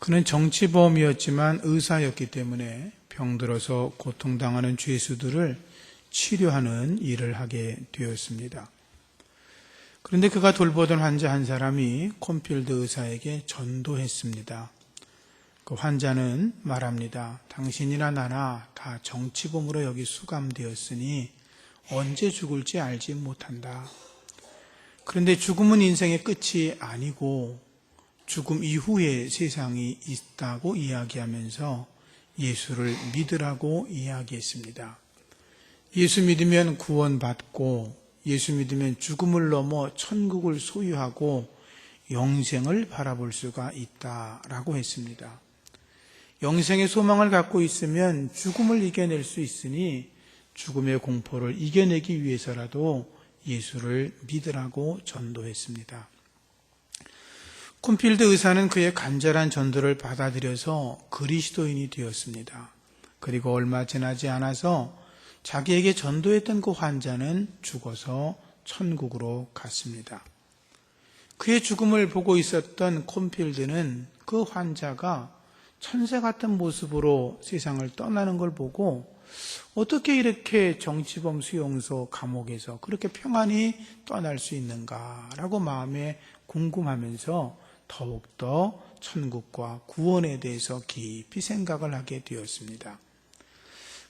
그는 정치범이었지만 의사였기 때문에 병들어서 고통당하는 죄수들을 치료하는 일을 하게 되었습니다. 그런데 그가 돌보던 환자 한 사람이 콘필드 의사에게 전도했습니다. 그 환자는 말합니다. 당신이나 나나 다 정치범으로 여기 수감되었으니 언제 죽을지 알지 못한다. 그런데 죽음은 인생의 끝이 아니고 죽음 이후에 세상이 있다고 이야기하면서 예수를 믿으라고 이야기했습니다. 예수 믿으면 구원받고 예수 믿으면 죽음을 넘어 천국을 소유하고 영생을 바라볼 수가 있다라고 했습니다. 영생의 소망을 갖고 있으면 죽음을 이겨낼 수 있으니 죽음의 공포를 이겨내기 위해서라도 예수를 믿으라고 전도했습니다. 콘필드 의사는 그의 간절한 전도를 받아들여서 그리스도인이 되었습니다. 그리고 얼마 지나지 않아서 자기에게 전도했던 그 환자는 죽어서 천국으로 갔습니다. 그의 죽음을 보고 있었던 콘필드는 그 환자가 천사 같은 모습으로 세상을 떠나는 걸 보고 어떻게 이렇게 정치범 수용소 감옥에서 그렇게 평안히 떠날 수 있는가라고 마음에 궁금하면서 더욱더 천국과 구원에 대해서 깊이 생각을 하게 되었습니다.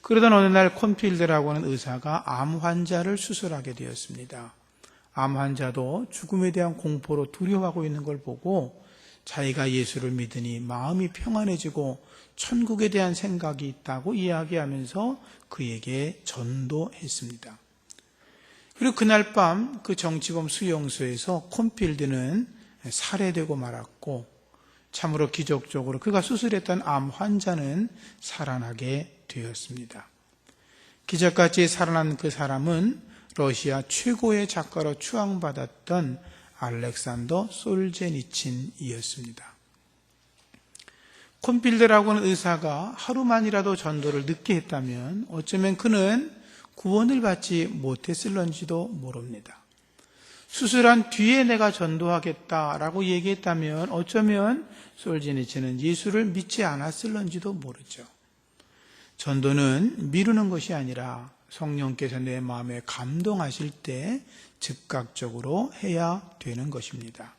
그러던 어느 날 콘필드라고 하는 의사가 암 환자를 수술하게 되었습니다. 암 환자도 죽음에 대한 공포로 두려워하고 있는 걸 보고 자기가 예수를 믿으니 마음이 평안해지고 천국에 대한 생각이 있다고 이야기하면서 그에게 전도했습니다. 그리고 그날 밤 그 정치범 수용소에서 콘필드는 살해되고 말았고 참으로 기적적으로 그가 수술했던 암 환자는 살아나게 되었습니다. 기적같이 살아난 그 사람은 러시아 최고의 작가로 추앙받았던 알렉산더 솔제니친이었습니다. 콘필드라고 하는 의사가 하루만이라도 전도를 늦게 했다면 어쩌면 그는 구원을 받지 못했을런지도 모릅니다. 수술한 뒤에 내가 전도하겠다라고 얘기했다면 어쩌면 솔제니친은 예수를 믿지 않았을런지도 모르죠. 전도는 미루는 것이 아니라 성령께서 내 마음에 감동하실 때 즉각적으로 해야 되는 것입니다.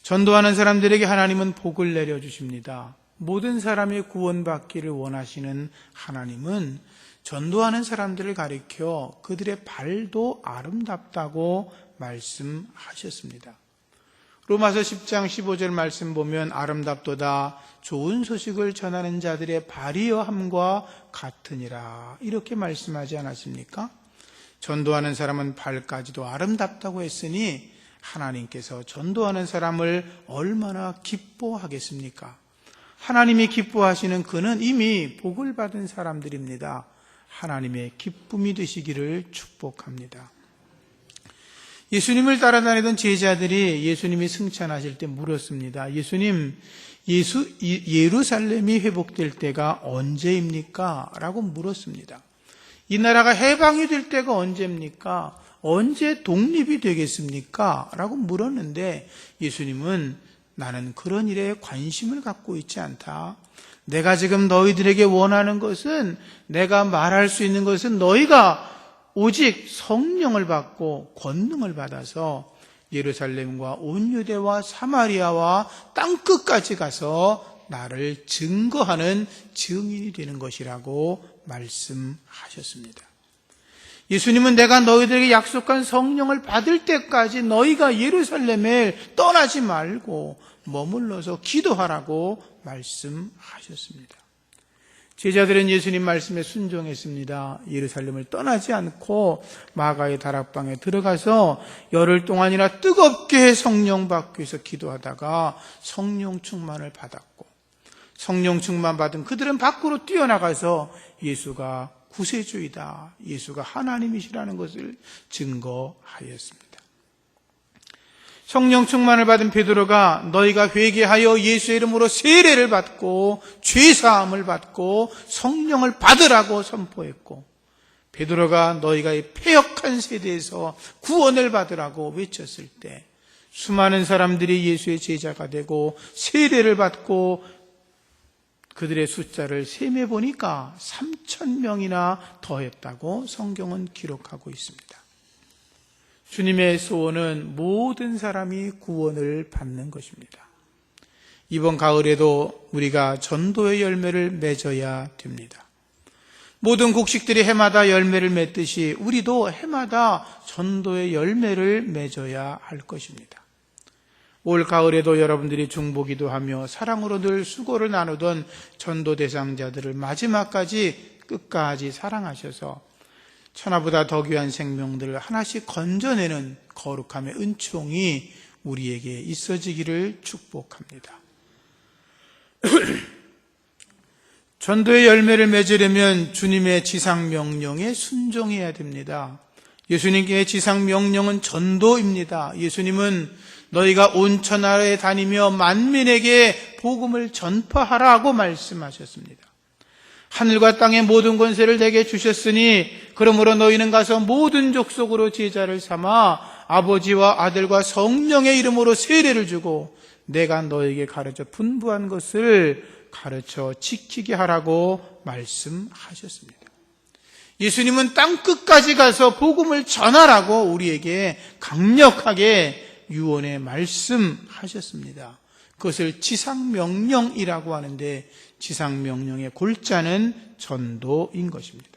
전도하는 사람들에게 하나님은 복을 내려주십니다. 모든 사람이 구원받기를 원하시는 하나님은 전도하는 사람들을 가리켜 그들의 발도 아름답다고 말씀하셨습니다. 로마서 10장 15절 말씀 보면 아름답도다 좋은 소식을 전하는 자들의 발이여 함과 같으니라 이렇게 말씀하지 않았습니까? 전도하는 사람은 발까지도 아름답다고 했으니 하나님께서 전도하는 사람을 얼마나 기뻐하겠습니까? 하나님이 기뻐하시는 그는 이미 복을 받은 사람들입니다. 하나님의 기쁨이 되시기를 축복합니다. 예수님을 따라다니던 제자들이 예수님이 승천하실 때 물었습니다. 예수님, 예루살렘이 회복될 때가 언제입니까? 라고 물었습니다. 이 나라가 해방이 될 때가 언제입니까? 언제 독립이 되겠습니까? 라고 물었는데 예수님은 나는 그런 일에 관심을 갖고 있지 않다. 내가 지금 너희들에게 원하는 것은 내가 말할 수 있는 것은 너희가 오직 성령을 받고 권능을 받아서 예루살렘과 온 유대와 사마리아와 땅끝까지 가서 나를 증거하는 증인이 되는 것이라고 말씀하셨습니다. 예수님은 내가 너희들에게 약속한 성령을 받을 때까지 너희가 예루살렘에 떠나지 말고 머물러서 기도하라고 말씀하셨습니다. 제자들은 예수님 말씀에 순종했습니다. 예루살렘을 떠나지 않고 마가의 다락방에 들어가서 열흘 동안이나 뜨겁게 성령 받기 위해서 기도하다가 성령 충만을 받았고 성령 충만 받은 그들은 밖으로 뛰어나가서 예수가 구세주이다, 예수가 하나님이시라는 것을 증거하였습니다. 성령 충만을 받은 베드로가 너희가 회개하여 예수의 이름으로 세례를 받고 죄사함을 받고 성령을 받으라고 선포했고 베드로가 너희가 이 패역한 세대에서 구원을 받으라고 외쳤을 때 수많은 사람들이 예수의 제자가 되고 세례를 받고 그들의 숫자를 셈해 보니까 3,000명이나 더했다고 성경은 기록하고 있습니다. 주님의 소원은 모든 사람이 구원을 받는 것입니다. 이번 가을에도 우리가 전도의 열매를 맺어야 됩니다. 모든 곡식들이 해마다 열매를 맺듯이 우리도 해마다 전도의 열매를 맺어야 할 것입니다. 올 가을에도 여러분들이 중보기도 하며 사랑으로 늘 수고를 나누던 전도 대상자들을 마지막까지 끝까지 사랑하셔서 천하보다 더 귀한 생명들을 하나씩 건져내는 거룩함의 은총이 우리에게 있어지기를 축복합니다. 전도의 열매를 맺으려면 주님의 지상명령에 순종해야 됩니다. 예수님의 지상명령은 전도입니다. 예수님은 너희가 온 천하에 다니며 만민에게 복음을 전파하라고 말씀하셨습니다. 하늘과 땅의 모든 권세를 내게 주셨으니 그러므로 너희는 가서 모든 족속으로 제자를 삼아 아버지와 아들과 성령의 이름으로 세례를 주고 내가 너에게 가르쳐 분부한 것을 가르쳐 지키게 하라고 말씀하셨습니다. 예수님은 땅끝까지 가서 복음을 전하라고 우리에게 강력하게 유언에 말씀하셨습니다. 그것을 지상명령이라고 하는데 지상명령의 골자는 전도인 것입니다.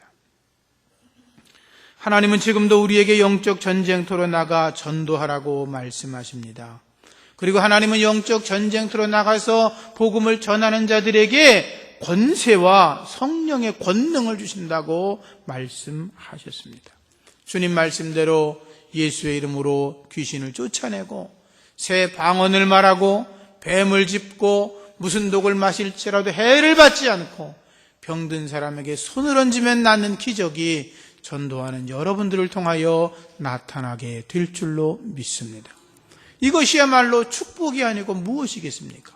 하나님은 지금도 우리에게 영적 전쟁터로 나가 전도하라고 말씀하십니다. 그리고 하나님은 영적 전쟁터로 나가서 복음을 전하는 자들에게 권세와 성령의 권능을 주신다고 말씀하셨습니다. 주님 말씀대로 예수의 이름으로 귀신을 쫓아내고 새 방언을 말하고 뱀을 짚고 무슨 독을 마실지라도 해를 받지 않고 병든 사람에게 손을 얹으면 낫는 기적이 전도하는 여러분들을 통하여 나타나게 될 줄로 믿습니다. 이것이야말로 축복이 아니고 무엇이겠습니까?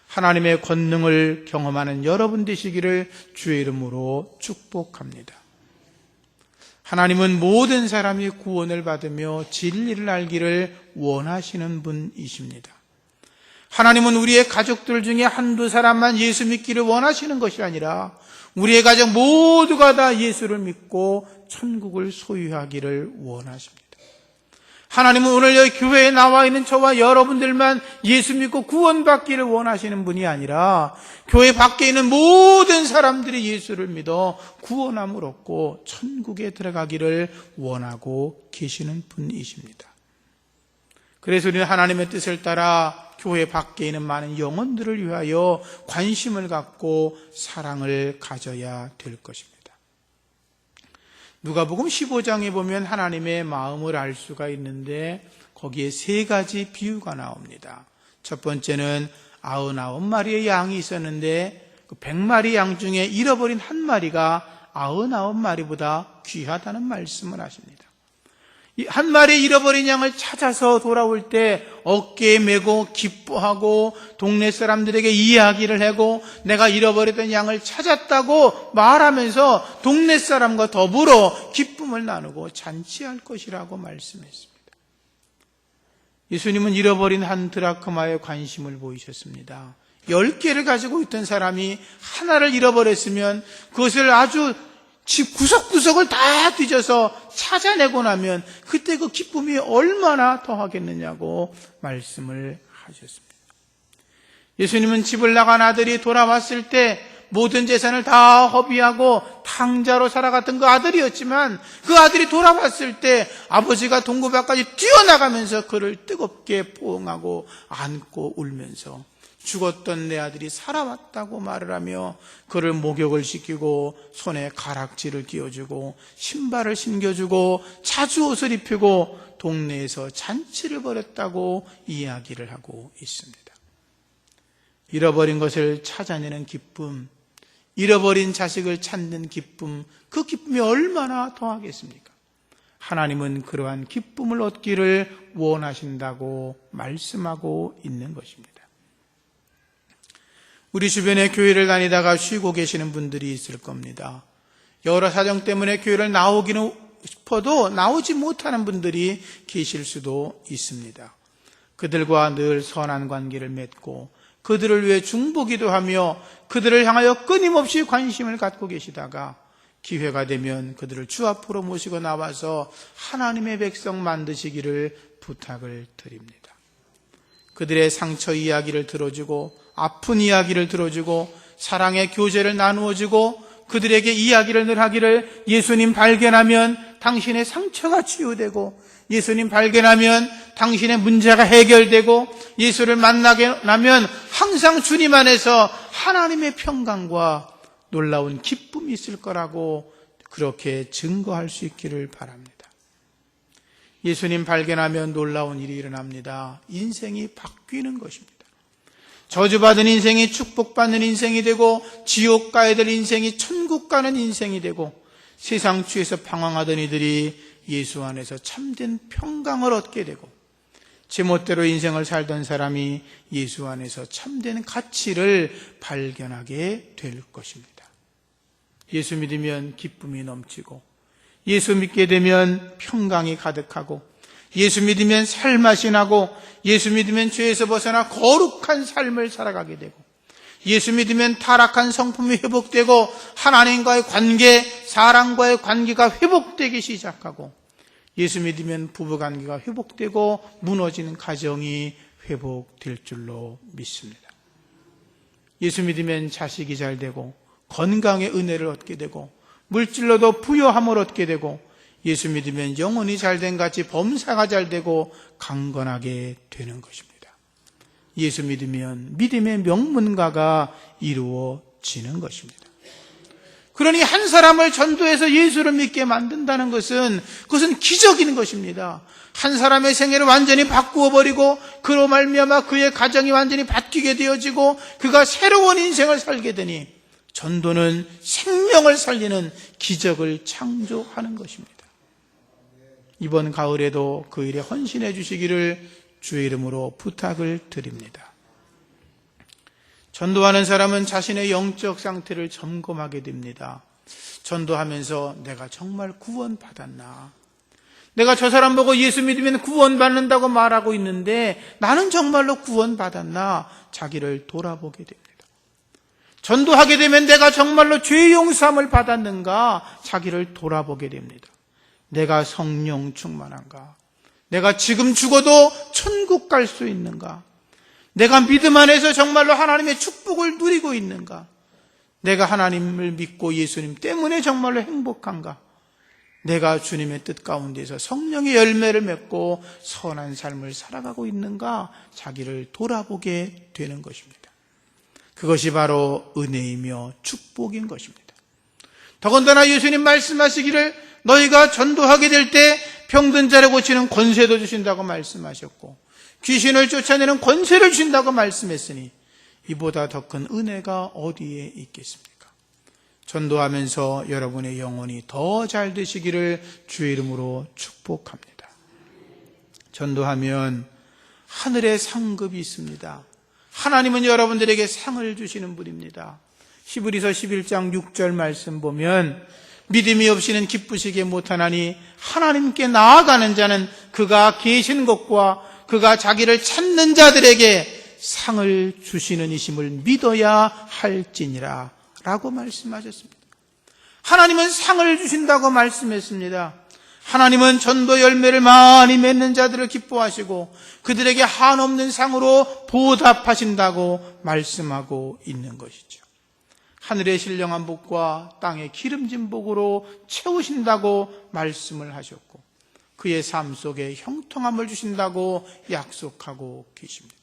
하나님의 권능을 경험하는 여러분 되시기를 주의 이름으로 축복합니다. 하나님은 모든 사람이 구원을 받으며 진리를 알기를 원하시는 분이십니다. 하나님은 우리의 가족들 중에 한두 사람만 예수 믿기를 원하시는 것이 아니라 우리의 가족 모두가 다 예수를 믿고 천국을 소유하기를 원하십니다. 하나님은 오늘 여기 교회에 나와 있는 저와 여러분들만 예수 믿고 구원받기를 원하시는 분이 아니라 교회 밖에 있는 모든 사람들이 예수를 믿어 구원함을 얻고 천국에 들어가기를 원하고 계시는 분이십니다. 그래서 우리는 하나님의 뜻을 따라 교회 밖에 있는 많은 영혼들을 위하여 관심을 갖고 사랑을 가져야 될 것입니다. 누가복음 15장에 보면 하나님의 마음을 알 수가 있는데 거기에 세 가지 비유가 나옵니다. 첫 번째는 99마리의 양이 있었는데 그 100마리 양 중에 잃어버린 한 마리가 99마리보다 귀하다는 말씀을 하십니다. 이 한 마리 잃어버린 양을 찾아서 돌아올 때 어깨에 메고 기뻐하고 동네 사람들에게 이야기를 하고 내가 잃어버렸던 양을 찾았다고 말하면서 동네 사람과 더불어 기쁨을 나누고 잔치할 것이라고 말씀했습니다. 예수님은 잃어버린 한 드라크마에 관심을 보이셨습니다. 10개를 가지고 있던 사람이 하나를 잃어버렸으면 그것을 아주 집 구석구석을 다 뒤져서 찾아내고 나면 그때 그 기쁨이 얼마나 더하겠느냐고 말씀을 하셨습니다. 예수님은 집을 나간 아들이 돌아왔을 때 모든 재산을 다 허비하고 탕자로 살아갔던 그 아들이었지만 그 아들이 돌아왔을 때 아버지가 동굴 밖까지 뛰어나가면서 그를 뜨겁게 포옹하고 안고 울면서 죽었던 내 아들이 살아왔다고 말을 하며 그를 목욕을 시키고 손에 가락지를 끼워주고 신발을 신겨주고 자주옷을 입히고 동네에서 잔치를 벌였다고 이야기를 하고 있습니다. 잃어버린 것을 찾아내는 기쁨, 잃어버린 자식을 찾는 기쁨, 그 기쁨이 얼마나 더하겠습니까? 하나님은 그러한 기쁨을 얻기를 원하신다고 말씀하고 있는 것입니다. 우리 주변에 교회를 다니다가 쉬고 계시는 분들이 있을 겁니다. 여러 사정 때문에 교회를 나오기는 싶어도 나오지 못하는 분들이 계실 수도 있습니다. 그들과 늘 선한 관계를 맺고 그들을 위해 중보기도 하며 그들을 향하여 끊임없이 관심을 갖고 계시다가 기회가 되면 그들을 주 앞으로 모시고 나와서 하나님의 백성 만드시기를 부탁을 드립니다. 그들의 상처 이야기를 들어주고 아픈 이야기를 들어주고 사랑의 교제를 나누어주고 그들에게 이야기를 늘 하기를 예수님 발견하면 당신의 상처가 치유되고 예수님 발견하면 당신의 문제가 해결되고 예수를 만나게 나면 항상 주님 안에서 하나님의 평강과 놀라운 기쁨이 있을 거라고 그렇게 증거할 수 있기를 바랍니다. 예수님 발견하면 놀라운 일이 일어납니다. 인생이 바뀌는 것입니다. 저주받은 인생이 축복받는 인생이 되고 지옥 가야 될 인생이 천국 가는 인생이 되고 세상 주에서 방황하던 이들이 예수 안에서 참된 평강을 얻게 되고 제멋대로 인생을 살던 사람이 예수 안에서 참된 가치를 발견하게 될 것입니다. 예수 믿으면 기쁨이 넘치고 예수 믿게 되면 평강이 가득하고 예수 믿으면 살맛이 나고 예수 믿으면 죄에서 벗어나 거룩한 삶을 살아가게 되고 예수 믿으면 타락한 성품이 회복되고 하나님과의 관계, 사람과의 관계가 회복되기 시작하고 예수 믿으면 부부관계가 회복되고 무너지는 가정이 회복될 줄로 믿습니다. 예수 믿으면 자식이 잘 되고 건강의 은혜를 얻게 되고 물질로도 부요함을 얻게 되고 예수 믿으면 영혼이 잘된 같이 범사가 잘 되고 강건하게 되는 것입니다. 예수 믿으면 믿음의 명문가가 이루어지는 것입니다. 그러니 한 사람을 전도해서 예수를 믿게 만든다는 그것은 기적인 것입니다. 한 사람의 생애를 완전히 바꾸어 버리고 그로 말미암아 그의 가정이 완전히 바뀌게 되어지고 그가 새로운 인생을 살게 되니 전도는 생명을 살리는 기적을 창조하는 것입니다. 이번 가을에도 그 일에 헌신해 주시기를 주의 이름으로 부탁을 드립니다. 전도하는 사람은 자신의 영적 상태를 점검하게 됩니다. 전도하면서 내가 정말 구원받았나? 내가 저 사람 보고 예수 믿으면 구원받는다고 말하고 있는데 나는 정말로 구원받았나? 자기를 돌아보게 됩니다. 전도하게 되면 내가 정말로 죄 용서함을 받았는가? 자기를 돌아보게 됩니다. 내가 성령 충만한가? 내가 지금 죽어도 천국 갈 수 있는가? 내가 믿음 안에서 정말로 하나님의 축복을 누리고 있는가? 내가 하나님을 믿고 예수님 때문에 정말로 행복한가? 내가 주님의 뜻 가운데서 성령의 열매를 맺고 선한 삶을 살아가고 있는가? 자기를 돌아보게 되는 것입니다. 그것이 바로 은혜이며 축복인 것입니다. 더군다나 예수님 말씀하시기를 너희가 전도하게 될 때 병든 자를 고치는 권세도 주신다고 말씀하셨고 귀신을 쫓아내는 권세를 주신다고 말씀했으니 이보다 더 큰 은혜가 어디에 있겠습니까? 전도하면서 여러분의 영혼이 더 잘 되시기를 주의 이름으로 축복합니다. 전도하면 하늘의 상급이 있습니다. 하나님은 여러분들에게 상을 주시는 분입니다. 히브리서 11장 6절 말씀 보면 믿음이 없이는 기쁘시게 못하나니 하나님께 나아가는 자는 그가 계신 것과 그가 자기를 찾는 자들에게 상을 주시는 이심을 믿어야 할지니라 라고 말씀하셨습니다. 하나님은 상을 주신다고 말씀했습니다. 하나님은 전도 열매를 많이 맺는 자들을 기뻐하시고 그들에게 한없는 상으로 보답하신다고 말씀하고 있는 것이죠. 하늘의 신령한 복과 땅의 기름진 복으로 채우신다고 말씀을 하셨고 그의 삶 속에 형통함을 주신다고 약속하고 계십니다.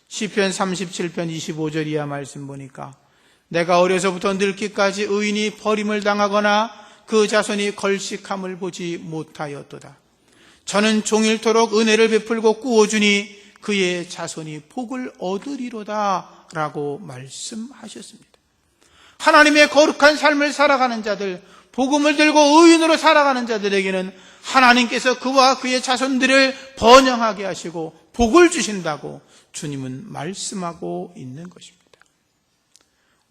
시편 37편 25절 이하 말씀 보니까 내가 어려서부터 늙기까지 의인이 버림을 당하거나 그 자손이 걸식함을 보지 못하였도다. 저는 종일토록 은혜를 베풀고 꾸어주니 그의 자손이 복을 얻으리로다 라고 말씀하셨습니다. 하나님의 거룩한 삶을 살아가는 자들, 복음을 들고 의인으로 살아가는 자들에게는 하나님께서 그와 그의 자손들을 번영하게 하시고 복을 주신다고 주님은 말씀하고 있는 것입니다.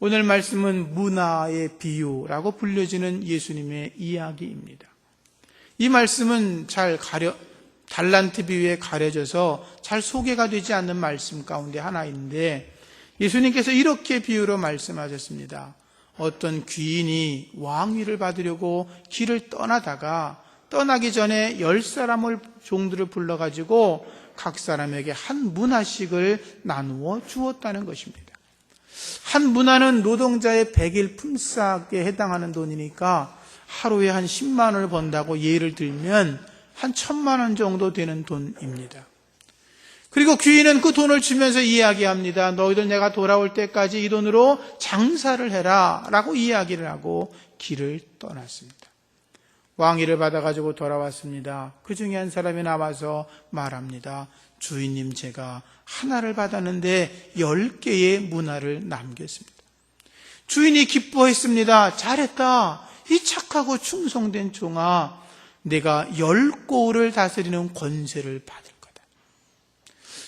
오늘 말씀은 문화의 비유라고 불려지는 예수님의 이야기입니다. 이 말씀은 잘 달란트 비유에 가려져서 잘 소개가 되지 않는 말씀 가운데 하나인데, 예수님께서 이렇게 비유로 말씀하셨습니다. 어떤 귀인이 왕위를 받으려고 길을 떠나다가 떠나기 전에 10사람을 종들을 불러가지고 각 사람에게 한 문화씩을 나누어 주었다는 것입니다. 한 문화는 노동자의 100일 품삯에 해당하는 돈이니까 하루에 한 10만 원을 번다고 예를 들면 한 1,000만 원 정도 되는 돈입니다. 그리고 귀인은 그 돈을 주면서 이야기합니다. 너희들 내가 돌아올 때까지 이 돈으로 장사를 해라 라고 이야기를 하고 길을 떠났습니다. 왕위를 받아가지고 돌아왔습니다. 그 중에 한 사람이 나와서 말합니다. 주인님, 제가 하나를 받았는데 10개의 문화를 남겼습니다. 주인이 기뻐했습니다. 잘했다. 이 착하고 충성된 종아, 내가 10고을을 다스리는 권세를 받을 거다.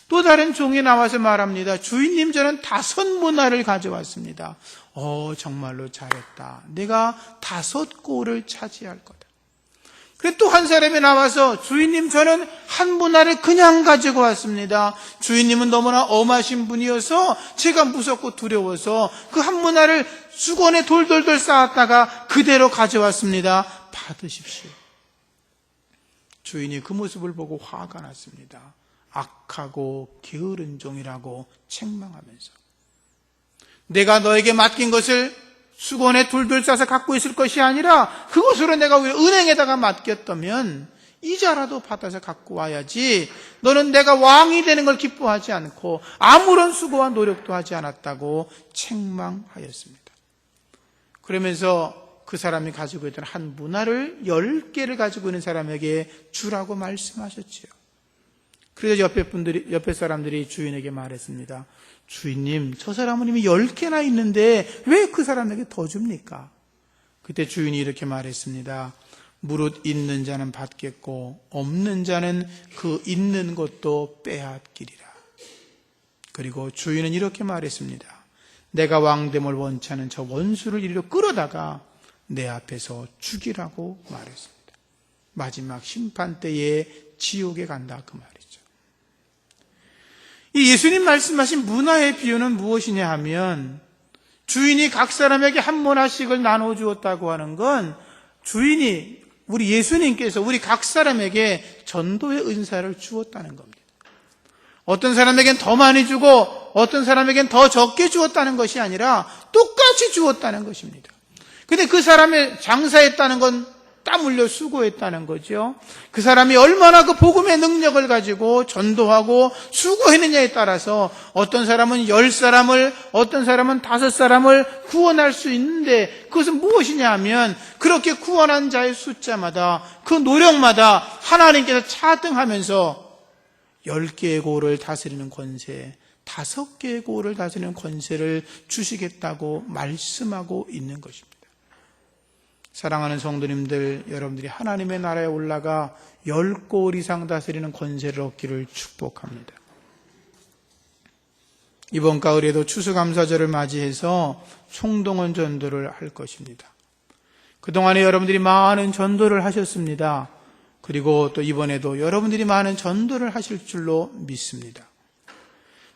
또 다른 종이 나와서 말합니다. 주인님, 저는 5문화를 가져왔습니다. 정말로 잘했다. 내가 5고을을 차지할 거다. 그리고 또 한 사람이 나와서 주인님, 저는 한 문화를 그냥 가지고 왔습니다. 주인님은 너무나 엄하신 분이어서 제가 무섭고 두려워서 그 한 문화를 수건에 돌돌돌 쌓았다가 그대로 가져왔습니다. 받으십시오. 주인이 그 모습을 보고 화가 났습니다. 악하고 게으른 종이라고 책망하면서, 내가 너에게 맡긴 것을 수건에 둘둘 싸서 갖고 있을 것이 아니라 그것으로 내가 왜 은행에다가 맡겼다면 이자라도 받아서 갖고 와야지, 너는 내가 왕이 되는 걸 기뻐하지 않고 아무런 수고와 노력도 하지 않았다고 책망하였습니다. 그러면서 그 사람이 가지고 있던 한 문화를 10개를 가지고 있는 사람에게 주라고 말씀하셨지요. 그래서 옆에 사람들이 주인에게 말했습니다. 주인님, 저 사람은 이미 10개나 있는데 왜 그 사람에게 더 줍니까? 그때 주인이 이렇게 말했습니다. 무릇 있는 자는 받겠고 없는 자는 그 있는 것도 빼앗기리라. 그리고 주인은 이렇게 말했습니다. 내가 왕됨을 원치 않은 저 원수를 이리로 끌어다가 내 앞에서 죽이라고 말했습니다. 마지막 심판 때에 지옥에 간다, 그 말이죠. 이 예수님 말씀하신 문화의 비유는 무엇이냐 하면, 주인이 각 사람에게 한 문화씩을 나눠 주었다고 하는 건 주인이, 우리 예수님께서 우리 각 사람에게 전도의 은사를 주었다는 겁니다. 어떤 사람에겐 더 많이 주고 어떤 사람에겐 더 적게 주었다는 것이 아니라 똑같이 주었다는 것입니다. 근데 그 사람의 장사했다는 건 땀 흘려 수고했다는 거죠. 그 사람이 얼마나 그 복음의 능력을 가지고 전도하고 수고했느냐에 따라서 어떤 사람은 10사람을, 어떤 사람은 5사람을 구원할 수 있는데, 그것은 무엇이냐 하면 그렇게 구원한 자의 숫자마다, 그 노력마다 하나님께서 차등하면서 10개의 고을을 다스리는 권세, 5개의 고을을 다스리는 권세를 주시겠다고 말씀하고 있는 것입니다. 사랑하는 성도님들, 여러분들이 하나님의 나라에 올라가 10고을 이상 다스리는 권세를 얻기를 축복합니다. 이번 가을에도 추수감사절을 맞이해서 총동원 전도를 할 것입니다. 그동안에 여러분들이 많은 전도를 하셨습니다. 그리고 또 이번에도 여러분들이 많은 전도를 하실 줄로 믿습니다.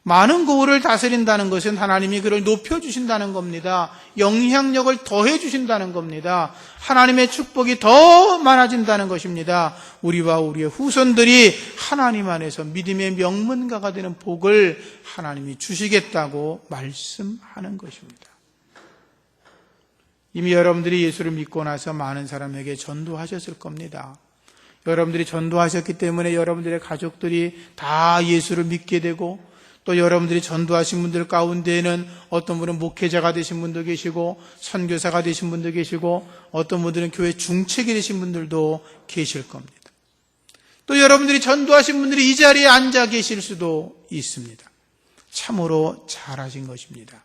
많은 고을을 다스린다는 것은 하나님이 그를 높여주신다는 겁니다. 영향력을 더해주신다는 겁니다. 하나님의 축복이 더 많아진다는 것입니다. 우리와 우리의 후손들이 하나님 안에서 믿음의 명문가가 되는 복을 하나님이 주시겠다고 말씀하는 것입니다. 이미 여러분들이 예수를 믿고 나서 많은 사람에게 전도하셨을 겁니다. 여러분들이 전도하셨기 때문에 여러분들의 가족들이 다 예수를 믿게 되고, 또 여러분들이 전도하신 분들 가운데에는 어떤 분은 목회자가 되신 분도 계시고 선교사가 되신 분도 계시고 어떤 분들은 교회 중책이 되신 분들도 계실 겁니다. 또 여러분들이 전도하신 분들이 이 자리에 앉아 계실 수도 있습니다. 참으로 잘하신 것입니다.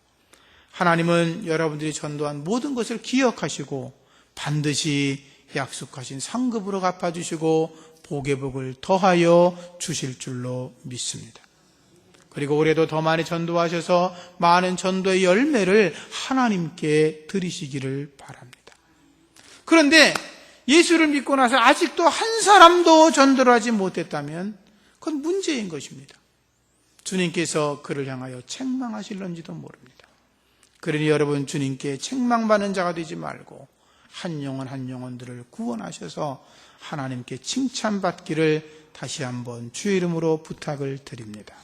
하나님은 여러분들이 전도한 모든 것을 기억하시고 반드시 약속하신 상급으로 갚아주시고 복의 복을 더하여 주실 줄로 믿습니다. 그리고 올해도 더 많이 전도하셔서 많은 전도의 열매를 하나님께 드리시기를 바랍니다. 그런데 예수를 믿고 나서 아직도 한 사람도 전도를 하지 못했다면 그건 문제인 것입니다. 주님께서 그를 향하여 책망하실런지도 모릅니다. 그러니 여러분, 주님께 책망받는 자가 되지 말고 한 영혼 한 영혼들을 구원하셔서 하나님께 칭찬받기를 다시 한번 주의 이름으로 부탁을 드립니다.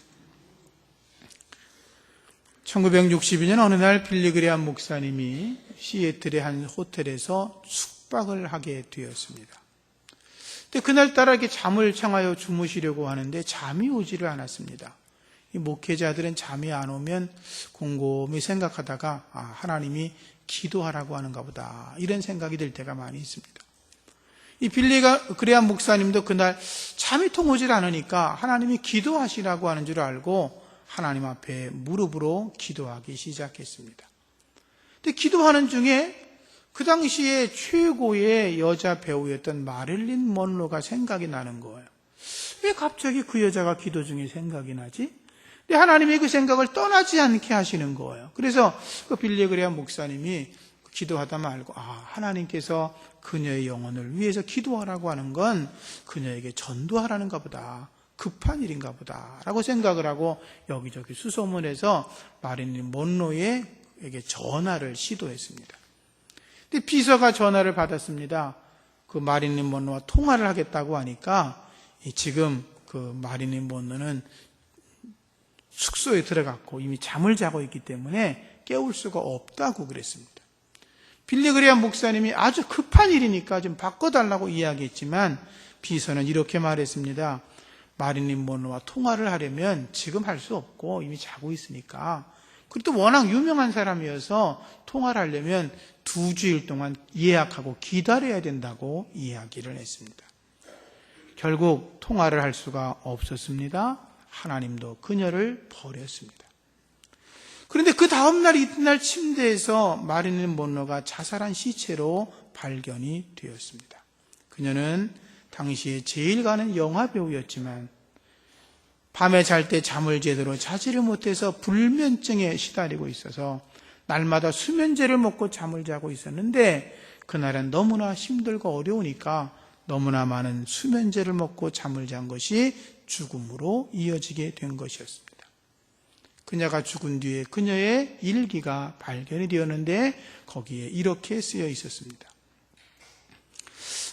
1962년 어느 날 빌리그레암 목사님이 시애틀의 한 호텔에서 숙박을 하게 되었습니다. 근데 그날따라 이렇게 잠을 청하여 주무시려고 하는데 잠이 오지를 않았습니다. 이 목회자들은 잠이 안 오면 곰곰이 생각하다가 하나님이 기도하라고 하는가 보다, 이런 생각이 들 때가 많이 있습니다. 이 빌리그레암 목사님도 그날 잠이 통 오질 않으니까 하나님이 기도하시라고 하는 줄 알고 하나님 앞에 무릎으로 기도하기 시작했습니다. 근데 기도하는 중에 그 당시에 최고의 여자 배우였던 마릴린 먼로가 생각이 나는 거예요. 왜 갑자기 그 여자가 기도 중에 생각이 나지? 근데 하나님이 그 생각을 떠나지 않게 하시는 거예요. 그래서 그 빌리그레암 목사님이 기도하다 말고 하나님께서 그녀의 영혼을 위해서 기도하라고 하는 건 그녀에게 전도하라는가 보다, 급한 일인가 보다 라고 생각을 하고 여기저기 수소문해서 마릴린 먼로에게 전화를 시도했습니다. 근데 비서가 전화를 받았습니다. 그 마릴린 먼로와 통화를 하겠다고 하니까 지금 그 마릴린 먼로는 숙소에 들어갔고 이미 잠을 자고 있기 때문에 깨울 수가 없다고 그랬습니다. 빌리그레암 목사님이 아주 급한 일이니까 좀 바꿔달라고 이야기했지만 비서는 이렇게 말했습니다. 마릴린 먼로와 통화를 하려면 지금 할 수 없고 이미 자고 있으니까, 그리고 또 워낙 유명한 사람이어서 통화를 하려면 2주일 동안 예약하고 기다려야 된다고 이야기를 했습니다. 결국 통화를 할 수가 없었습니다. 하나님도 그녀를 버렸습니다. 그런데 그 다음날 이튿날 침대에서 마릴린 먼로가 자살한 시체로 발견이 되었습니다. 그녀는 당시에 제일 가는 영화 배우였지만 밤에 잘 때 잠을 제대로 자지를 못해서 불면증에 시달리고 있어서 날마다 수면제를 먹고 잠을 자고 있었는데 그날은 너무나 힘들고 어려우니까 너무나 많은 수면제를 먹고 잠을 잔 것이 죽음으로 이어지게 된 것이었습니다. 그녀가 죽은 뒤에 그녀의 일기가 발견이 되었는데 거기에 이렇게 쓰여 있었습니다.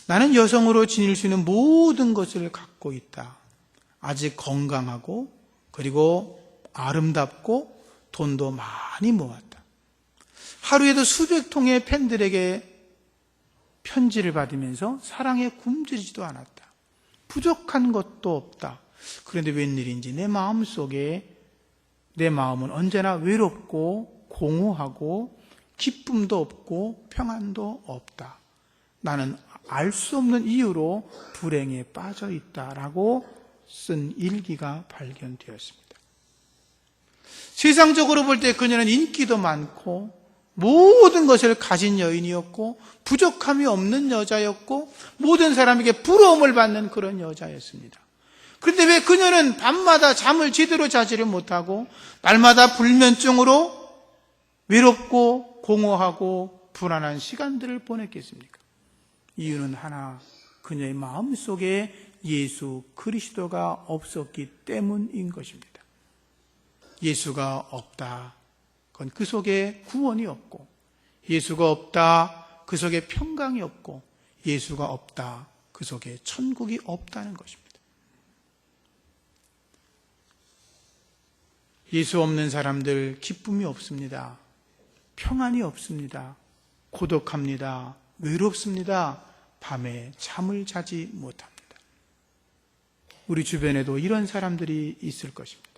나는 여성으로 지닐 수 있는 모든 것을 갖고 있다. 아직 건강하고 그리고 아름답고 돈도 많이 모았다. 하루에도 수백 통의 팬들에게 편지를 받으면서 사랑에 굶주리지도 않았다. 부족한 것도 없다. 그런데 웬일인지 내 마음은 언제나 외롭고 공허하고 기쁨도 없고 평안도 없다. 나는 알 수 없는 이유로 불행에 빠져 있다라고 쓴 일기가 발견되었습니다. 세상적으로 볼 때 그녀는 인기도 많고 모든 것을 가진 여인이었고 부족함이 없는 여자였고 모든 사람에게 부러움을 받는 그런 여자였습니다. 그런데 왜 그녀는 밤마다 잠을 제대로 자지를 못하고 날마다 불면증으로 외롭고 공허하고 불안한 시간들을 보냈겠습니까? 이유는 하나, 그녀의 마음속에 예수 그리스도가 없었기 때문인 것입니다. 예수가 없다, 그건 그 속에 구원이 없고, 예수가 없다, 그 속에 평강이 없고, 예수가 없다, 그 속에 천국이 없다는 것입니다. 예수 없는 사람들 기쁨이 없습니다. 평안이 없습니다. 고독합니다. 외롭습니다. 밤에 잠을 자지 못합니다. 우리 주변에도 이런 사람들이 있을 것입니다.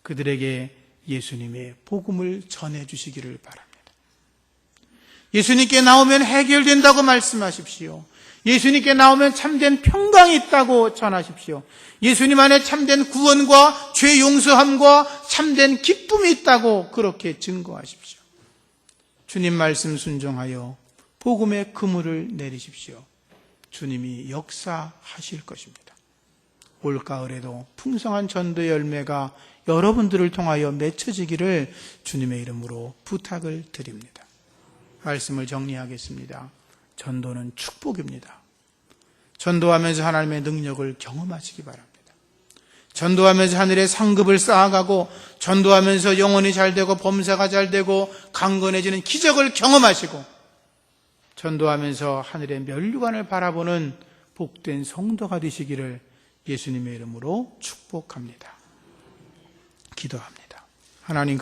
그들에게 예수님의 복음을 전해주시기를 바랍니다. 예수님께 나오면 해결된다고 말씀하십시오. 예수님께 나오면 참된 평강이 있다고 전하십시오. 예수님 안에 참된 구원과 죄 용서함과 참된 기쁨이 있다고 그렇게 증거하십시오. 주님 말씀 순종하여 복음의 그물을 내리십시오. 주님이 역사하실 것입니다. 올가을에도 풍성한 전도 열매가 여러분들을 통하여 맺혀지기를 주님의 이름으로 부탁을 드립니다. 말씀을 정리하겠습니다. 전도는 축복입니다. 전도하면서 하나님의 능력을 경험하시기 바랍니다. 전도하면서 하늘의 상급을 쌓아가고, 전도하면서 영혼이 잘되고 범사가 잘되고 강건해지는 기적을 경험하시고, 전도하면서 하늘의 면류관을 바라보는 복된 성도가 되시기를 예수님의 이름으로 축복합니다. 기도합니다. 하나님